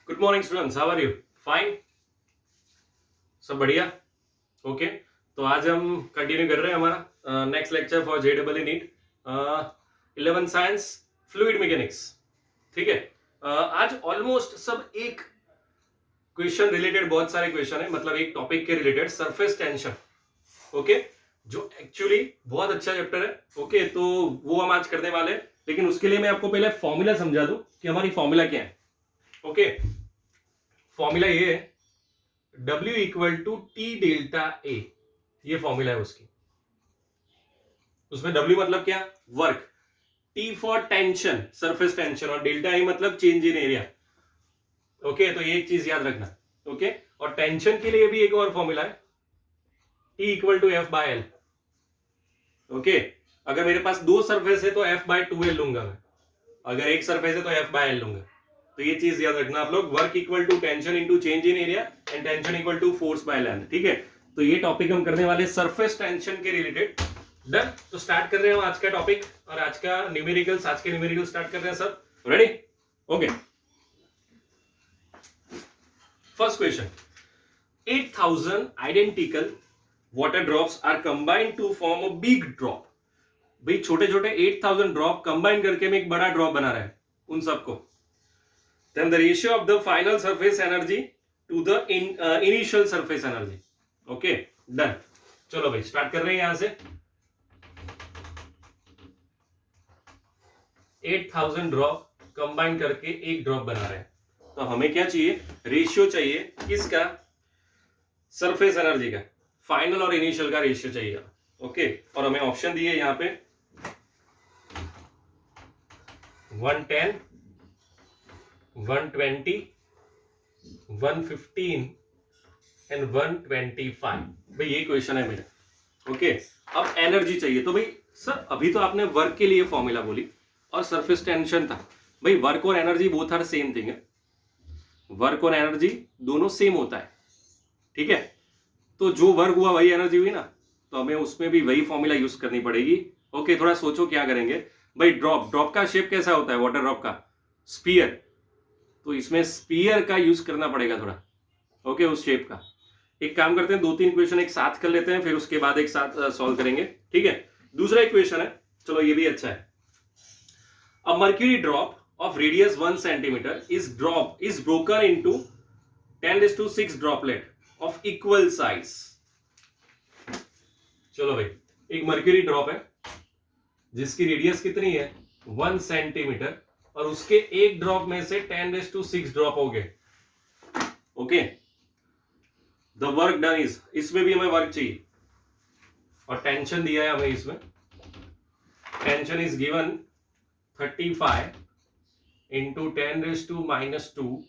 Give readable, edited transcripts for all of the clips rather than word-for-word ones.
Good morning students, how are you? Fine, सब बढ़िया। Okay, तो आज हम कंटिन्यू कर रहे हैं हमारा next lecture for JEE NEET 11 science fluid mechanics. ठीक है, आज ऑलमोस्ट सब एक क्वेश्चन रिलेटेड, बहुत सारे क्वेश्चन है, मतलब एक टॉपिक के रिलेटेड, सरफेस टेंशन। ओके, जो एक्चुअली बहुत अच्छा चैप्टर है। ओके, तो वो हम आज करने वाले हैं, लेकिन उसके लिए मैं आपको पहले फॉर्मूला समझा दूं कि हमारी फॉर्मूला क्या है। ओके, फॉर्मूला ये है W equal to T delta A, ये फॉर्मूला है उसकी। उसमें W मतलब क्या? Work, T for tension, surface tension, और डेल्टा ए मतलब चेंज इन एरिया। ओके, तो ये एक चीज याद रखना। ओके, और टेंशन के लिए भी एक और फॉर्मूला है, T equal to F by L. Okay, अगर मेरे पास दो सरफेस है तो एफ बाय 2L लूंगा मैं, अगर एक सरफेस है तो एफ बाय एल लूंगा। तो ये चीज याद रखना आप लोग, work equal to tension into change in area and tension equal to force by length. ठीक है, तो ये टॉपिक हम करने वाले सरफेस टेंशन के रिलेटेड। डन, तो स्टार्ट कर रहे हैं आज का टॉपिक और आज का न्यूमेरिकल्स, आज के न्यूमेरिकल स्टार्ट कर रहे हैं सब। Ready? Okay, first question, 8000 identical water drops are combined to form a big drop. भाई छोटे छोटे 8000 ड्रॉप कंबाइन करके हम एक बड़ा ड्रॉप बना रहे हैं उन सबको। Then the ratio of the final surface energy to the initial surface energy. Okay, done. चलो भाई स्टार्ट कर रहे हैं यहां से। 8000 ड्रॉप कंबाइन करके एक ड्रॉप बना रहे हैं, तो हमें क्या चाहिए? रेशियो चाहिए किसका? सरफेस एनर्जी का, फाइनल और इनिशियल का रेशियो चाहिए। ओके, और हमें ऑप्शन दिए यहां पे 110, 120, 115 एंड 125। भाई ये क्वेश्चन है मेरा। ओके, अब एनर्जी चाहिए, तो भाई सर अभी तो आपने वर्क के लिए फॉर्मूला बोली और सरफेस टेंशन था। भाई वर्क और energy both are same thing है, वर्क और एनर्जी दोनों सेम होता है। ठीक है, तो जो वर्क हुआ वही एनर्जी हुई ना, तो हमें उसमें भी वही फॉर्मूला यूज करनी पड़ेगी। ओके, थोड़ा सोचो क्या करेंगे। भाई ड्रॉप का शेप कैसा होता है वाटर ड्रॉप का? स्पीयर, तो इसमें स्पीयर का यूज करना पड़ेगा थोड़ा। ओके, उस शेप का। एक काम करते हैं, दो तीन क्वेश्चन एक साथ कर लेते हैं, फिर उसके बाद एक साथ सॉल्व करेंगे। ठीक है, दूसरा एक क्वेश्चन है, चलो ये भी अच्छा है। A mercury drop of radius 1 centimetre is broken into 10⁶ droplet of equal size. चलो भाई, एक मर्क्यूरी ड्रॉप है जिसकी रेडियस कितनी है? 1 सेंटीमीटर, और उसके एक ड्रॉप में से 10⁶ ड्रॉप हो गए। Okay, the work done is, इसमें भी हमें वर्क चाहिए और टेंशन दिया है हमें इसमें। Tension is given 35 into 10⁻²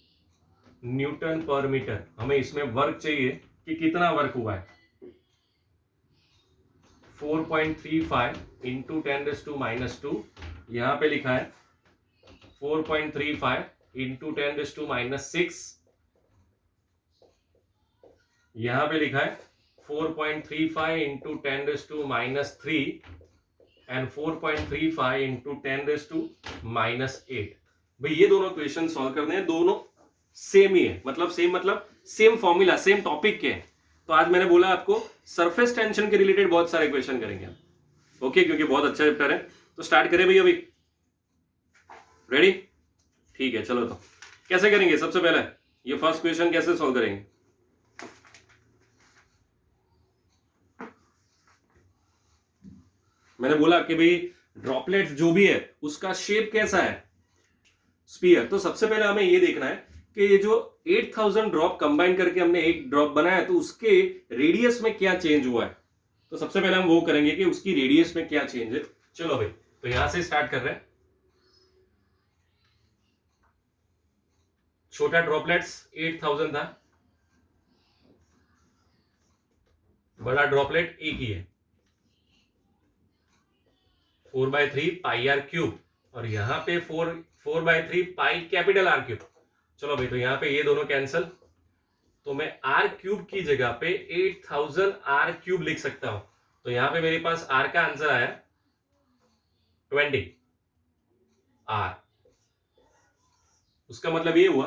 Newton पर मीटर। हमें इसमें वर्क चाहिए कि कितना वर्क हुआ है। 4.35 इंटू 10⁻², यहां पे लिखा है 4.35 इंटू 10⁻6, यहां पे लिखा है 4.35 इंटू 10⁻³ एंड 4.35 इंटू 10⁻8। भाई ये दोनों क्वेश्चन सॉल्व करने हैं, दोनों सेम ही है, मतलब सेम फॉर्मूला, सेम टॉपिक के हैं। तो आज मैंने बोला आपको सरफेस टेंशन के रिलेटेड बहुत सारे क्वेश्चन करेंगे। ओके, क्योंकि बहुत अच्छा चैप्टर है। तो स्टार्ट करें भैया, अभी रेडी? ठीक है, चलो तो कैसे करेंगे? सबसे पहले ये फर्स्ट क्वेश्चन कैसे सॉल्व करेंगे? मैंने बोला कि भाई ड्रॉपलेट जो भी है उसका शेप कैसा है? स्पीयर। तो सबसे पहले हमें ये देखना है कि ये जो 8000 ड्रॉप कंबाइन करके हमने एक ड्रॉप बनाया, तो उसके रेडियस में क्या चेंज हुआ है। तो सबसे पहले हम वो करेंगे कि उसकी रेडियस में क्या चेंज है। चलो भाई, तो यहां से स्टार्ट कर रहे हैं। छोटा ड्रॉपलेट्स 8000 था, बड़ा ड्रॉपलेट एक ही है 4/3 पाई आर क्यूब, और यहां पे 4/3 पाई कैपिटल आर क्यूब। चलो भाई, तो यहां पे ये दोनों कैंसल, तो मैं आर क्यूब की जगह पे 8000 आर क्यूब लिख सकता हूं। तो यहां पे मेरे पास आर का आंसर आया 20। आर। उसका मतलब ये हुआ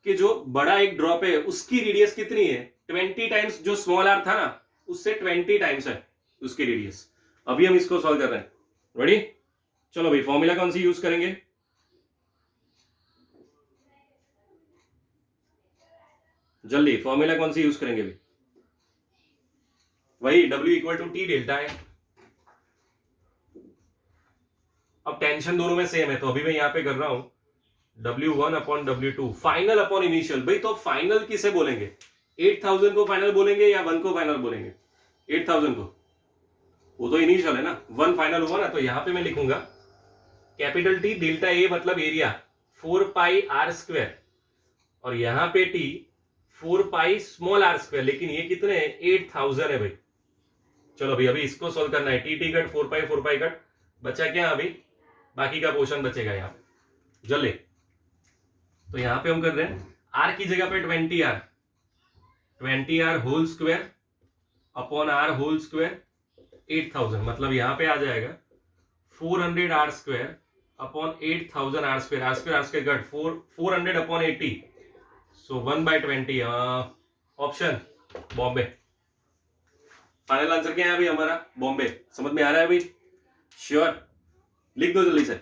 कि जो बड़ा एक ड्रॉप है उसकी रेडियस कितनी है, 20 टाइम्स जो स्मॉल आर था ना उससे 20 टाइम्स है उसकी रेडियस। अभी हम इसको सॉल्व कर रहे हैं। रेडी? चलो भाई, फॉर्मूला कौन सी यूज करेंगे? जल्दी, फॉर्मूला कौन सी यूज करेंगे भाई? वही W equal to T delta है। अब टेंशन दोनों में सेम है तो अभी मैं यहां पे कर रहा हूं W1 upon W2 final upon initial. भाई तो फाइनल किसे बोलेंगे? 8000 को फाइनल बोलेंगे या 1 को फाइनल बोलेंगे? 8000 को, वो तो इनिशियल है ना, 1 फाइनल हुआ ना। तो यहां पे मैं लिखूंगा कैपिटल टी डेल्टा ए मतलब एरिया 4 पाई आर स्क्वायर, और यहां पे T 4 pi small r square, लेकिन ये कितने हैं? 8000 है भाई। चलो भाई अभी इसको सोल्व करना है। टी कट 4 पाई कट, बचा क्या अभी? बाकी का पोर्शन बचेगा यहाँ पे। जल्दी, तो यहां पे हम कर रहे हैं आर की जगह पे 20 r whole square upon r whole square 8000, मतलब यहां पे आ जाएगा 400 r square upon 8000 r square. R square cut 400 upon 80, so 1/20। Option बॉम्बे। फाइनल आंसर क्या है अभी हमारा? बॉम्बे। समझ में आ रहा है अभी? श्योर? लिख दो जल्दी से,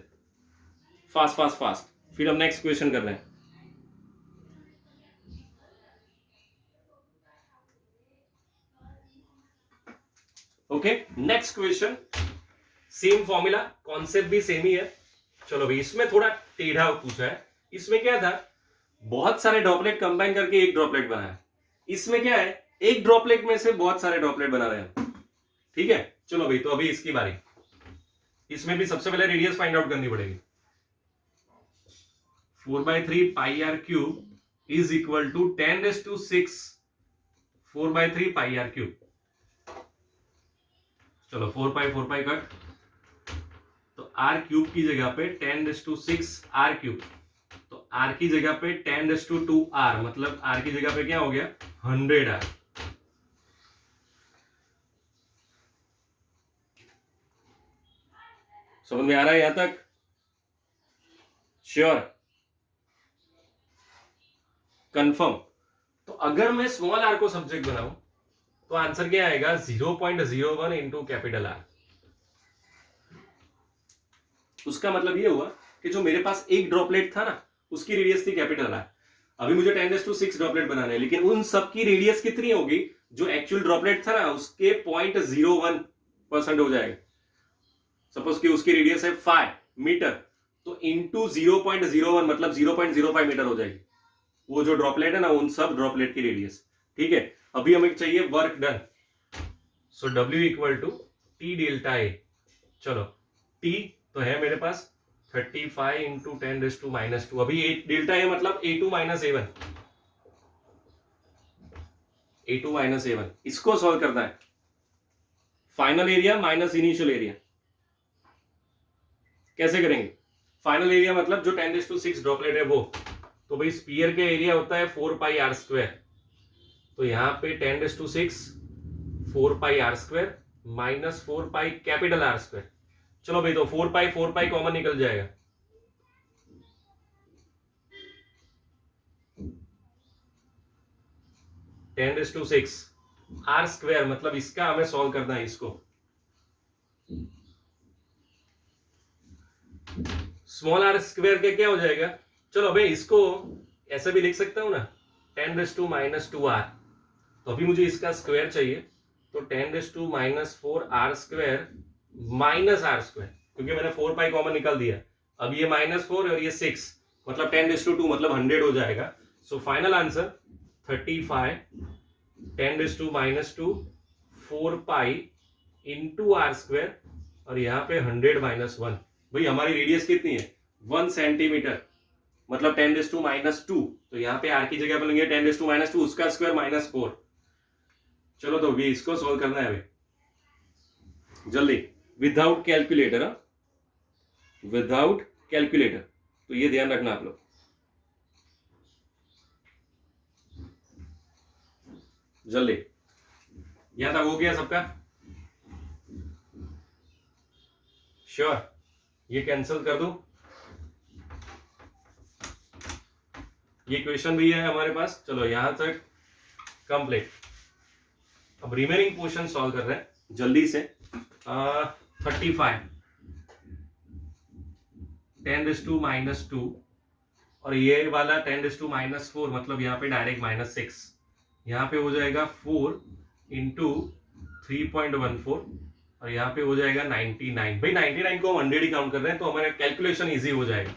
फास्ट फास्ट फास्ट, फिर हम नेक्स्ट क्वेश्चन कर रहे हैं। Okay, next question. Same formula, concept भी सेम ही है। चलो भाई, इसमें थोड़ा टेढ़ा पूछा है। इसमें क्या था, बहुत सारे ड्रॉपलेट कंबाइन करके एक ड्रॉपलेट बना है। इसमें क्या है, एक ड्रॉपलेट में से बहुत सारे ड्रॉपलेट बना रहे हैं। ठीक है, चलो भाई, तो अभी इसकी बारी। इसमें भी सबसे पहले रेडियस फाइंड आउट करनी पड़ेगी। 4/3 pi r cube is equal to 10⁶ 4/3 pi r cube. चलो 4 पाई कट, तो आर क्यूब की जगह पे 10⁶ आर क्यूब, तो आर की जगह पे 10⁻² आर, मतलब आर की जगह पे क्या हो गया? 100 आर। समझ में आ रहा है यहां तक? श्योर? कंफर्म? तो अगर मैं स्मॉल आर को सब्जेक्ट बनाऊं तो आंसर क्या आएगा? 0.01 इंटू कैपिटल आर। उसका मतलब ये हुआ कि जो मेरे पास एक ड्रॉपलेट था ना उसकी रेडियस थी कैपिटल आर। अभी मुझे 10⁶ ड्रॉपलेट बनाने हैं, लेकिन उन सब की रेडियस कितनी होगी? जो एक्चुअल ड्रॉपलेट था ना उसके 0.01% हो जाएगा। सपोज कि उसकी रेडियस है 5 मीटर, तो इंटू 0.01 मतलब 0.05 मीटर हो जाएगी वो जो ड्रॉपलेट है ना, उन सब ड्रॉपलेट की रेडियस। ठीक है, अभी हमें चाहिए work done. So W equal to T delta A. चलो, T तो है मेरे पास 35 इंटू 10⁻²। अभी डेल्टा ए मतलब A2 minus A1, A2 minus A1। इसको सॉल्व करना है। Final area minus initial area कैसे करेंगे? फाइनल एरिया मतलब जो 10⁶ ड्रॉपलेट है वो, तो भाई स्पीयर का एरिया होता है 4 पाई आर स्क्वायर, तो यहां पे 10⁶ 4 pi r square minus 4 pi capital r square. चलो भाई, तो 4 पाई कॉमन निकल जाएगा, ten raise to six r square, मतलब इसका हमें सॉल्व करना है इसको। स्मॉल आर स्क्वायर के क्या हो जाएगा? चलो भाई, इसको ऐसे भी लिख सकता हूं ना, 10⁻² आर। तो अभी मुझे इसका स्क्वायर चाहिए, तो 10⁻⁴ r square minus r square, क्योंकि मैंने 4 पाई कॉमन निकाल दिया। अब ये -4 और ये 6, मतलब 10⁻², मतलब 100 हो जाएगा। So final answer 35 10⁻², 4 pi into r square, और यहाँ पे 100 - 1। भाई हमारी रेडियस कितनी है? 1 सेंटीमीटर, मतलब 10⁻²। तो यहाँ पे आर की जगह पर लेंगे 10⁻², उसका स्क्वायर -4। चलो, तो भी इसको सोल्व करना है अभी जल्दी, विदाउट कैलकुलेटर। विदाउट कैलकुलेटर, तो ये ध्यान रखना आप लोग। जल्दी, यहां तक हो गया सबका? श्योर? ये कैंसिल कर दूं? ये क्वेश्चन भी है हमारे पास। चलो यहां तक कंप्लीट। अब रिमेनिंग पोर्शन सॉल्व कर रहे हैं जल्दी से। 35 10⁻², और ये वाला 10⁻⁴, मतलब यहाँ पे डायरेक्ट -6। यहाँ पे हो जाएगा 4 इंटू 3.14, और यहाँ पे हो जाएगा 99। भाई 99 को हम 100 ही काउंट कर रहे हैं तो हमारा कैलकुलेशन इजी हो जाएगा।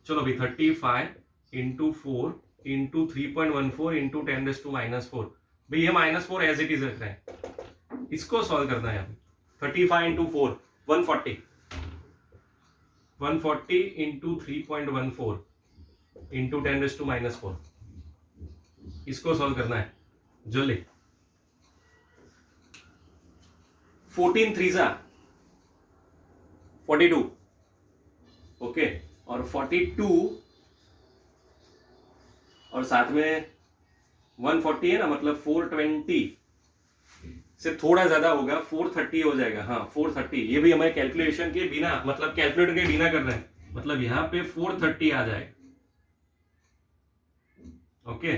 चलो भाई 35 इंटू 4 इंटू 3.14 इंटू 10⁻⁴। भाई ये -4 एज इट इज रख रहे हैं, इसको सॉल्व करना है अभी। 35 इंटू 4 140, 140 इंटू 3.14 इंटू 10⁻⁴, इसको सॉल्व करना है जल्दी। 14 3 42, ओके, और 42 और साथ में 140 है ना, मतलब 420 से थोड़ा ज्यादा होगा, 430 हो जाएगा। हाँ 430, ये भी हमारे कैलकुलेशन के बिना, मतलब कैलकुलेटर के बिना कर रहे हैं, मतलब यहाँ पे 430 आ जाएगा, ओके,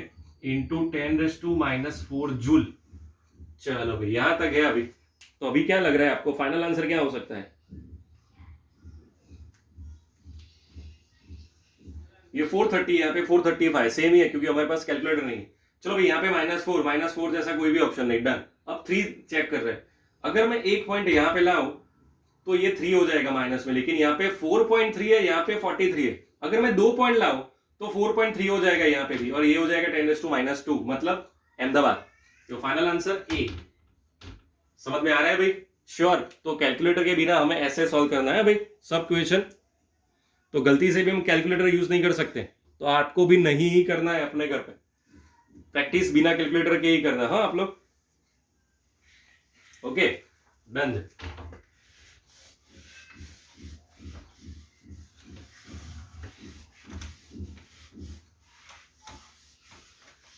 इंटू 10⁻⁴ जूल। चलो भाई यहां तक है अभी। तो अभी क्या लग रहा है आपको, फाइनल आंसर क्या हो सकता है? ये 430, यहाँ पे 435 सेम ही है क्योंकि हमारे पास कैलकुलेटर नहीं है। चलो भाई यहाँ पे -4 जैसा कोई भी ऑप्शन नहीं, डन। अब 3 चेक कर रहे हैं। अगर मैं एक पॉइंट यहाँ पे लाऊं तो ये 3 हो जाएगा माइनस में, लेकिन यहाँ पे 4.3 है, यहाँ पे 43 है। अगर मैं 2 पॉइंट लाऊं तो 4.3 हो जाएगा यहाँ पे भी, और ये हो जाएगा 10⁻², मतलब अहमदाबाद। तो फाइनल आंसर ए। समझ में आ रहा है भाई? श्योर। तो कैलकुलेटर के बिना हमें ऐसे सॉल्व करना है भाई सब क्वेश्चन। तो गलती से भी हम कैलकुलेटर यूज नहीं कर सकते, तो आपको भी नहीं ही करना है अपने घर पे। प्रैक्टिस बिना कैलकुलेटर के ही करना। हाँ आप लोग, ओके डन।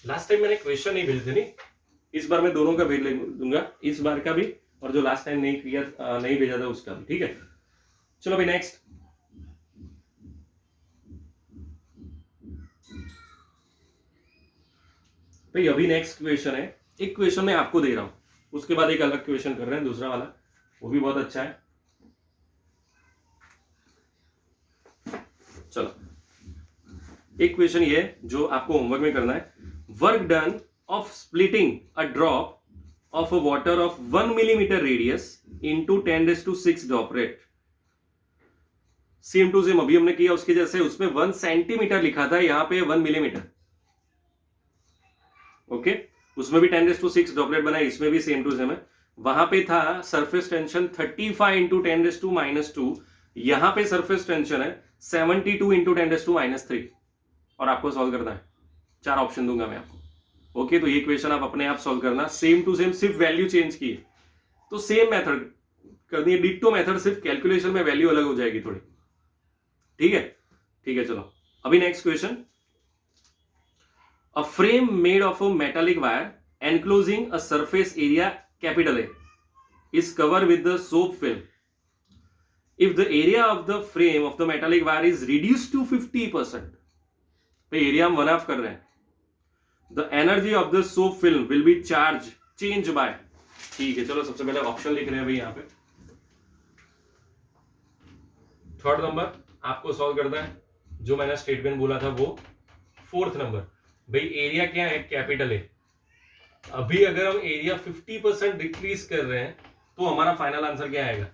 लास्ट टाइम मैंने क्वेश्चन नहीं भेजे थे, नहीं, इस बार मैं दोनों का भेज दूंगा, इस बार का भी और जो लास्ट टाइम नहीं भेजा था उसका भी, ठीक है। चलो भाई नेक्स्ट। भाई अभी नेक्स्ट क्वेश्चन है, एक क्वेश्चन मैं आपको दे रहा हूं, उसके बाद एक अलग क्वेश्चन कर रहे हैं, दूसरा वाला वो भी बहुत अच्छा है। चलो एक क्वेश्चन ये जो आपको होमवर्क में करना है। Work done of splitting a drop of a water of 1 millimeter radius into 10⁶ droplet. Same to same अभी हमने किया उसके जैसे, उसमें 1 सेंटीमीटर लिखा था, यहाँ पे 1 मिलीमीटर, ओके। उसमें भी 10⁶ ड्रॉपलेट बना, इसमें भी सेम टू सेम है। वहां पे था सरफेस टेंशन 35 इंटू 10⁻², यहां पे सरफेस टेंशन है 72 इंटू 10⁻3, और आपको सॉल्व करना है। 4 ऑप्शन दूंगा मैं आपको, ओके। तो ये क्वेश्चन आप अपने आप सॉल्व करना, सेम टू सेम, सिर्फ वैल्यू चेंज की है। तो सेम मेथड करनी है, डिट्टो मेथड, सिर्फ कैलकुलेशन में वैल्यू अलग हो जाएगी थोड़ी, ठीक है। ठीक है चलो अभी next question. A frame made of a metallic wire enclosing a surface area capital A is covered with the soap film. If the area of the frame of the metallic wire is reduced to 50%, भाई area हम 1/2 कर रहे हैं, the energy of the soap film will be changed by, ठीक है। चलो सबसे पहले ऑप्शन लिख रहे हैं भाई यहाँ पे। थर्ड नंबर आपको सॉल्व करना है, जो मैंने स्टेटमेंट बोला था वो। फोर्थ नंबर भाई एरिया क्या है, कैपिटल ए। अभी अगर हम एरिया 50% डिक्रीज कर रहे हैं तो हमारा फाइनल आंसर क्या आएगा,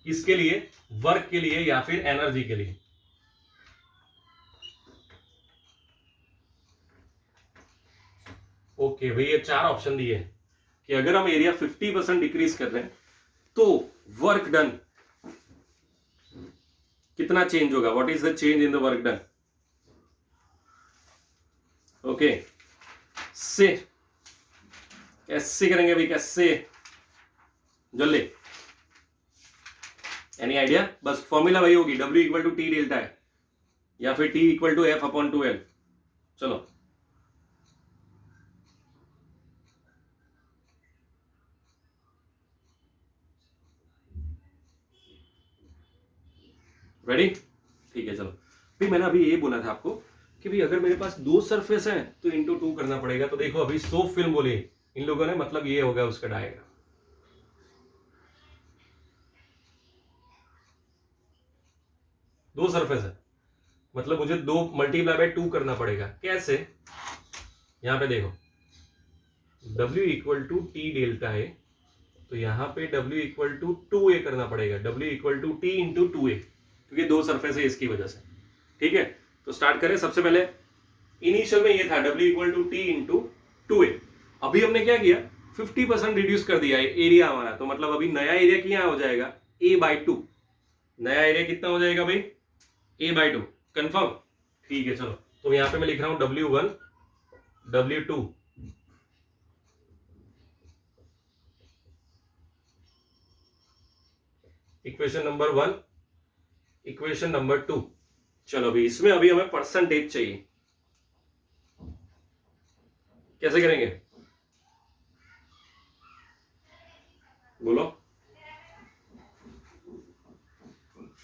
किसके लिए, वर्क के लिए या फिर एनर्जी के लिए? ओके भाई ये 4 ऑप्शन दिए हैं कि अगर हम एरिया 50% डिक्रीज कर रहे हैं तो वर्क डन कितना चेंज होगा, what is the change in the work done, okay. से कैसे करेंगे भाई, कैसे, जल्दी, एनी आइडिया? बस फॉर्मूला वही होगी, W equal to T delta है या फिर T इक्वल टू F/2L। चलो रेडी, ठीक है चलो। भी मैंने अभी ये बोला था आपको कि भाई अगर मेरे पास 2 सरफेस है तो इंटू 2 करना पड़ेगा। तो देखो अभी सोप फिल्म बोले इन लोगों ने, मतलब ये होगा उसका डायग्राम। दो सरफेस है मतलब मुझे 2 मल्टीप्लाई बाय 2 करना पड़ेगा। कैसे? यहां पे देखो W equal to T delta है, तो यहां पे W इक्वल टू 2a करना पड़ेगा। W equal to T into 2a, क्योंकि 2 सरफेस है इसकी वजह से। ठीक है, तो स्टार्ट करें। सबसे पहले इनिशियल में ये था W equal to T into 2a। अभी हमने क्या किया, 50% रिड्यूस कर दिया है एरिया हमारा, तो मतलब अभी नया एरिया क्या हो जाएगा, a/2। नया एरिया कितना हो जाएगा भाई, a/2। कंफर्म? ठीक है, चलो तो यहां पे मैं लिख रहा हूं W1 W2 equation number 1 equation number 2। चलो भाई इसमें अभी हमें परसेंटेज चाहिए, कैसे करेंगे बोलो?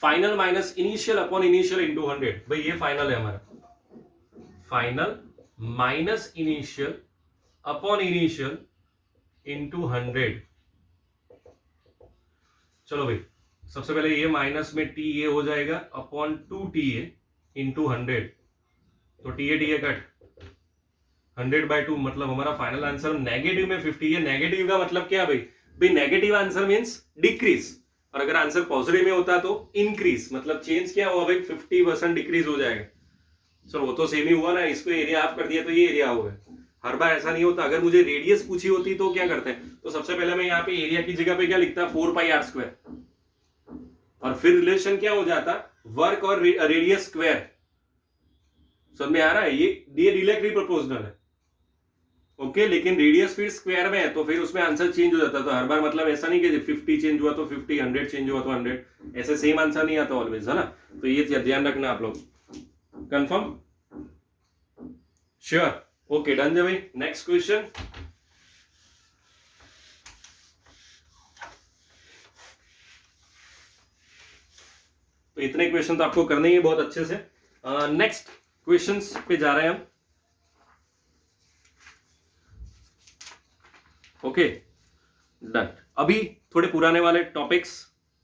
Final minus initial upon initial into 100। भाई ये फाइनल है हमारा, final minus initial upon initial into 100। चलो भाई सबसे पहले ये माइनस में टी ए हो जाएगा अपॉन 2TA इंटू 100, तो TA कट 100/2, मतलब हमारा फाइनल आंसर नेगेटिव में 50 है। नेगेटिव का मतलब क्या भाई, भाई नेगेटिव आंसर मींस डिक्रीज, और अगर आंसर पॉजिटिव में होता तो इंक्रीज, मतलब चेंज क्या हुआ भाई, 50% डिक्रीज हो जाएगा। चलो वो तो सेम ही हुआ ना, इसको एरिया हाफ कर दिया तो ये एरिया हो गया। हर बार ऐसा नहीं होता। अगर मुझे रेडियस पूछी होती तो क्या करते हैं, तो सबसे पहले मैं यहाँ पे एरिया की जगह पे क्या लिखता, 4πr², और फिर रिलेशन क्या हो जाता, वर्क और रेडियस स्क्वायर। समझ में आ रहा है? ये डायरेक्टली प्रोपोर्शनल है। ओके, लेकिन रेडियस फिर स्क्वायर में है तो फिर उसमें आंसर चेंज हो जाता। तो हर बार मतलब ऐसा नहीं कि 50 चेंज हुआ तो 50, 100 चेंज हुआ तो 100, ऐसे सेम आंसर नहीं आता ऑलवेज, है ना? तो ये ध्यान रखना आप लोग। कंफर्म? श्योर? ओके, डन भाई। Next question. तो इतने क्वेश्चन तो आपको करने ही बहुत अच्छे से। नेक्स्ट क्वेश्चंस पे जा रहे हैं हम। Okay done. अभी थोड़े पुराने वाले टॉपिक्स,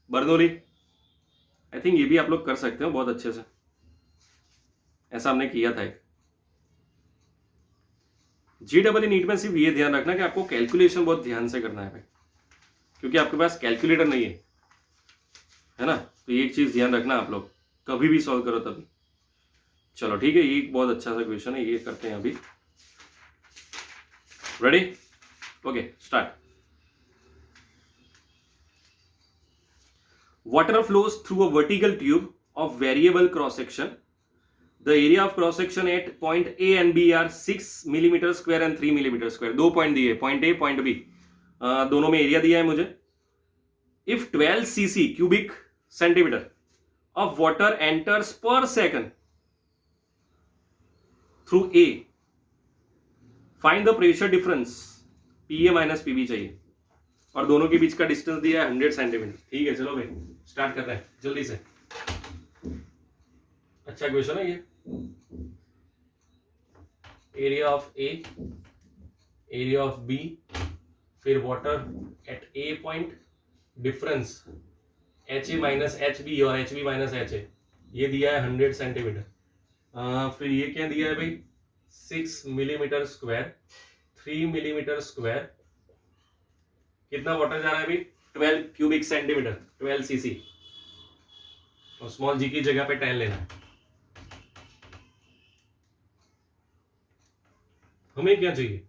बर्नौली, आई थिंक ये भी आप लोग कर सकते हो बहुत अच्छे से, ऐसा हमने किया था एक। GEE नीट में सिर्फ ये ध्यान रखना कि आपको कैलकुलेशन बहुत ध्यान से करना है भाई, क्योंकि आपके पास कैलकुलेटर नहीं है ना? तो ये एक चीज ध्यान रखना आप लोग, कभी भी सॉल्व करो तभी। चलो ठीक है, ये एक बहुत अच्छा सा क्वेश्चन है, ये करते हैं अभी। Ready? Okay start. Water flows through a vertical tube of variable cross section. The area of cross section at point A and B are 6 millimeter square and 3 millimeter square. दो पॉइंट दिए, point A point B, दोनों में area दिया है मुझे। If 12 cc cubic centimeter of water enters per second through A, find the pressure difference. PA minus PB चाहिए, और दोनों के बीच का डिस्टेंस दिया है 100 सेंटीमीटर। ठीक है, चलो भाई स्टार्ट करते हैं जल्दी से। अच्छा क्वेश्चन है ये। Area of A, area of B, फिर water at A point, difference HA minus HB और HB माइनस HA, ये दिया है 100 सेंटीमीटर। फिर ये क्या दिया है भाई, 6 मिलीमीटर स्क्वायर, 3 मिलीमीटर स्क्वायर। कितना वाटर जा रहा है अभी, 12 क्यूबिक सेंटीमीटर, 12 cc, और स्मॉल जी की जगह पे 10 लेना है। हमें क्या चाहिए,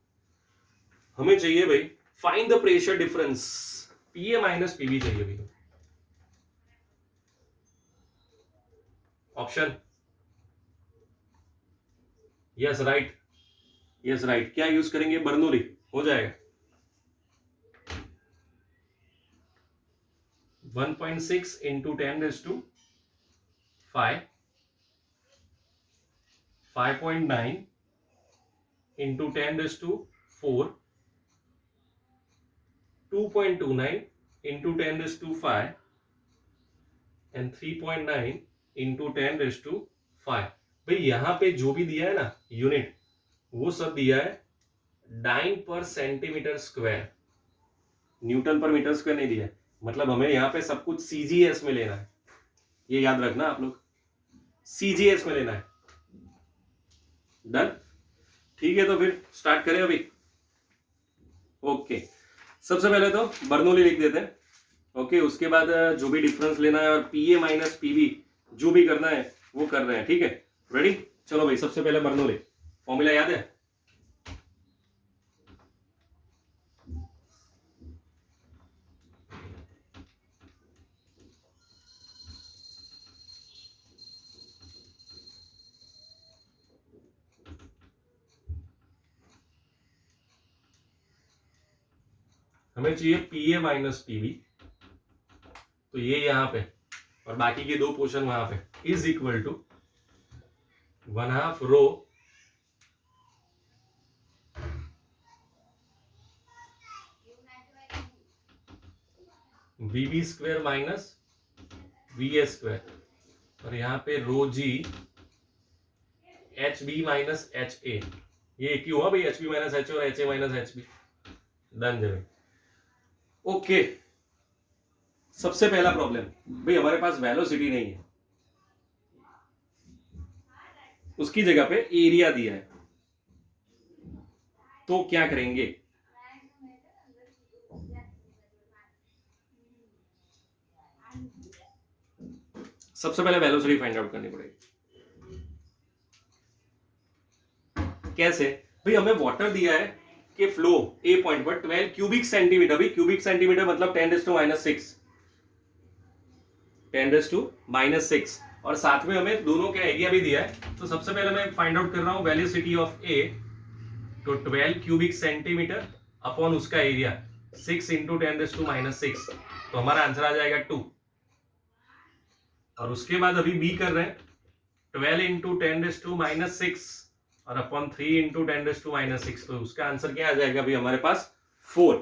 हमें चाहिए भाई find the pressure difference, PA minus PB चाहिए भाई। Option yes right, yes right. क्या यूज करेंगे, बर्नौली, हो जाएगा। 1.6 into 10⁵, 5.9 into 10⁴, 2.29 into 10⁵, and 3.9 into 10⁵, 5। भाई यहाँ पे जो भी दिया है ना यूनिट, वो सब दिया है dine per centimetre square, Newton पर मीटर स्क्वायर नहीं दिया है। मतलब हमें यहाँ पे सब कुछ सीजीएस में लेना है, ये याद रखना आप लोग, सीजीएस में लेना है। डन, ठीक है, तो फिर स्टार्ट करें अभी। ओके, सबसे पहले तो बर्नौली लिख देते हैं। ओके, उसके बाद जो भी डिफरेंस लेना है और पीए माइनस पीबी जो भी करना है वो कर रहे हैं, ठीक है। रेडी, चलो भाई, सबसे पहले बर्नौली फॉर्मूला याद है? हमें चाहिए पीए माइनस पीबी, तो ये यहां पे और बाकी के दो पोर्शन वहां पे, is equal to 1/2 rho VB square minus VA square, और यहाँ पे rho G H B minus H A. ये क्यों हुआ भाई, एच बी माइनस एच और H A minus H B. Done जब। ओके, सबसे पहला प्रॉब्लम भाई, हमारे पास वेलोसिटी नहीं है, उसकी जगह पे एरिया दिया है, तो क्या करेंगे? सबसे पहले वेलोसिटी फाइंड आउट करनी पड़ेगी। कैसे भाई, हमें वाटर दिया है कि फ्लो ए पॉइंट पर 12 क्यूबिक सेंटीमीटर, भाई क्यूबिक सेंटीमीटर मतलब 10⁻⁶, 10⁻⁻⁶, और साथ में हमें दोनों का एरिया भी दिया है। तो सबसे पहले मैं फाइंड आउट कर रहा हूं वेलोसिटी ऑफ ए, तो 12 क्यूबिक सेंटीमीटर अपॉन उसका एरिया 6 इंटू 10⁻⁻⁶, तो हमारा आंसर आ जाएगा 2। और उसके बाद अभी बी कर रहे हैं 12 इंटू 10⁻⁻⁶ और अपॉन 3 इंटू 10⁻⁻⁶, तो उसका आंसर क्या आ जाएगा भाई हमारे पास 4।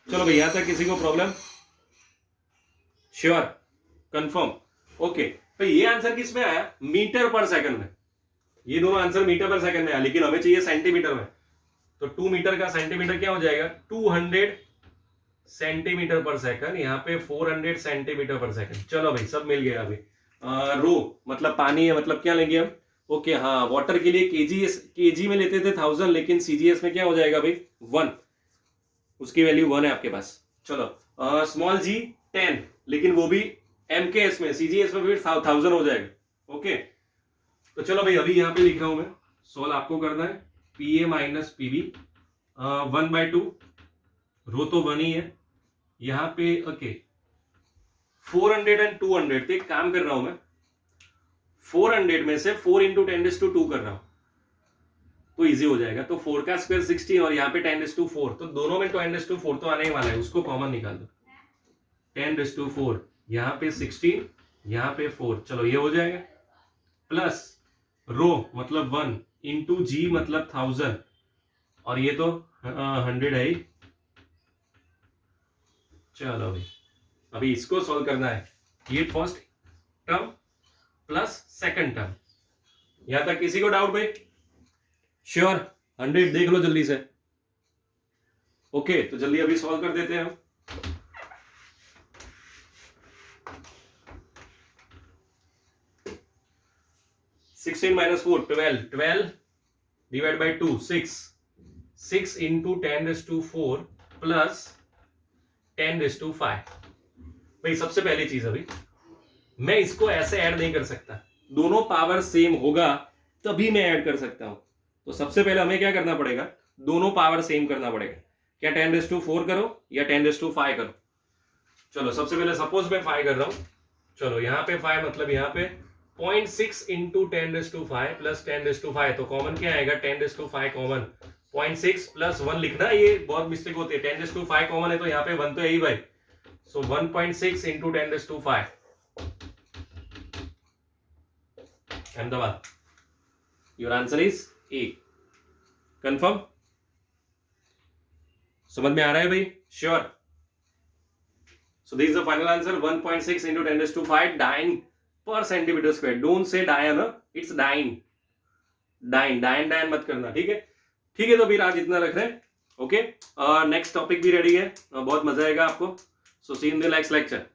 चलो भाई, यहां तक किसी को प्रॉब्लम? Sure, confirm? ओके, तो ये आंसर किस में आया? मीटर पर सेकंड में। ये दोनों आंसर मीटर पर सेकंड में आया, लेकिन हमें चाहिए सेंटीमीटर में, तो 2 मीटर का सेंटीमीटर क्या हो जाएगा? 200 सेंटीमीटर पर सेकंड, यहाँ पे 400 सेंटीमीटर पर सेकंड। चलो भाई, सब मिल गया अभी। रो मतलब पानी है, मतलब क्या लेंगे हम? ओके, हाँ, वाटर के लिए केजी में लेते थे 1000, लेकिन सीजीएस में क्या हो जाएगा भाई? 1, उसकी वैल्यू 1 है आपके पास। चलो, स्मॉल जी 10, लेकिन वो भी एमकेएस में, सीजीएस में फिर 1000 हो जाएगा। ओके, तो चलो भाई, अभी यहाँ पे लिख रहा हूं मैं, सोल्व आपको करना है। पीए माइनस पीबी 1/2, रो तो 1 ही है यहाँ पे। ओके, 400 एंड 200, तो एक काम कर रहा हूं मैं, 400 में से 4 इंटू 10⁻² कर रहा हूं, तो इजी हो जाएगा। तो 4 का स्क्वायर 16 और यहाँ पे 10⁻4, तो दोनों में 10⁻4 तो आने ही वाला है, उसको कॉमन निकाल दो। 10⁻4, यहाँ पे 16, यहाँ पे 4, चलो ये हो जाएगा। प्लस रो मतलब 1 इंटू जी मतलब 1000, और ये तो 100 है ही। चलो भाई, अभी इसको सॉल्व करना है। ये first term plus second term, यहां तक किसी को डाउट भाई? श्योर, 100 देख लो जल्दी से। ओके, तो जल्दी अभी सॉल्व कर देते हैं हम। Sixteen minus 4 12, 12 divide by 2 6, 6 into 10⁻4 plus 10⁻5। भाई सबसे पहली चीज, अभी मैं इसको ऐसे ऐड नहीं कर सकता, दोनों पावर सेम होगा तभी मैं ऐड कर सकता हूं। तो सबसे पहले हमें क्या करना पड़ेगा? दोनों पावर सेम करना पड़ेगा। क्या 10⁻4 करो या 10⁻5 करो? चलो, सबसे पहले सपोज मैं 5 कर रहा हूं। चलो, यहाँ पे 5 मतलब यहाँ पे 0.6 इंटू 10⁻5 प्लस 10⁻5, तो कॉमन क्या आएगा? 10⁻5 कॉमन, 0.6 प्लस 1 लिखना, ये बहुत मिस्टेक होती है। 10⁻5 कॉमन है तो यहाँ पे 1 तो यही भाई, so 1.6 into 10⁻5, Ahmedabad. Your answer is A. Confirm? समझ में आ रहा है भाई? Sure? So this is the final answer, 1.6 into 10⁻5 dyne per centimetre square. Don't say dyne, it's dyne, dyne dyne dyne मत करना, ठीक है। ठीक है, तो फिर आज इतना रख रहे हैं। ओके, नेक्स्ट टॉपिक भी रेडी है, बहुत मजा आएगा आपको। So see in the next lecture.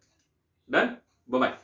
Done, bye bye.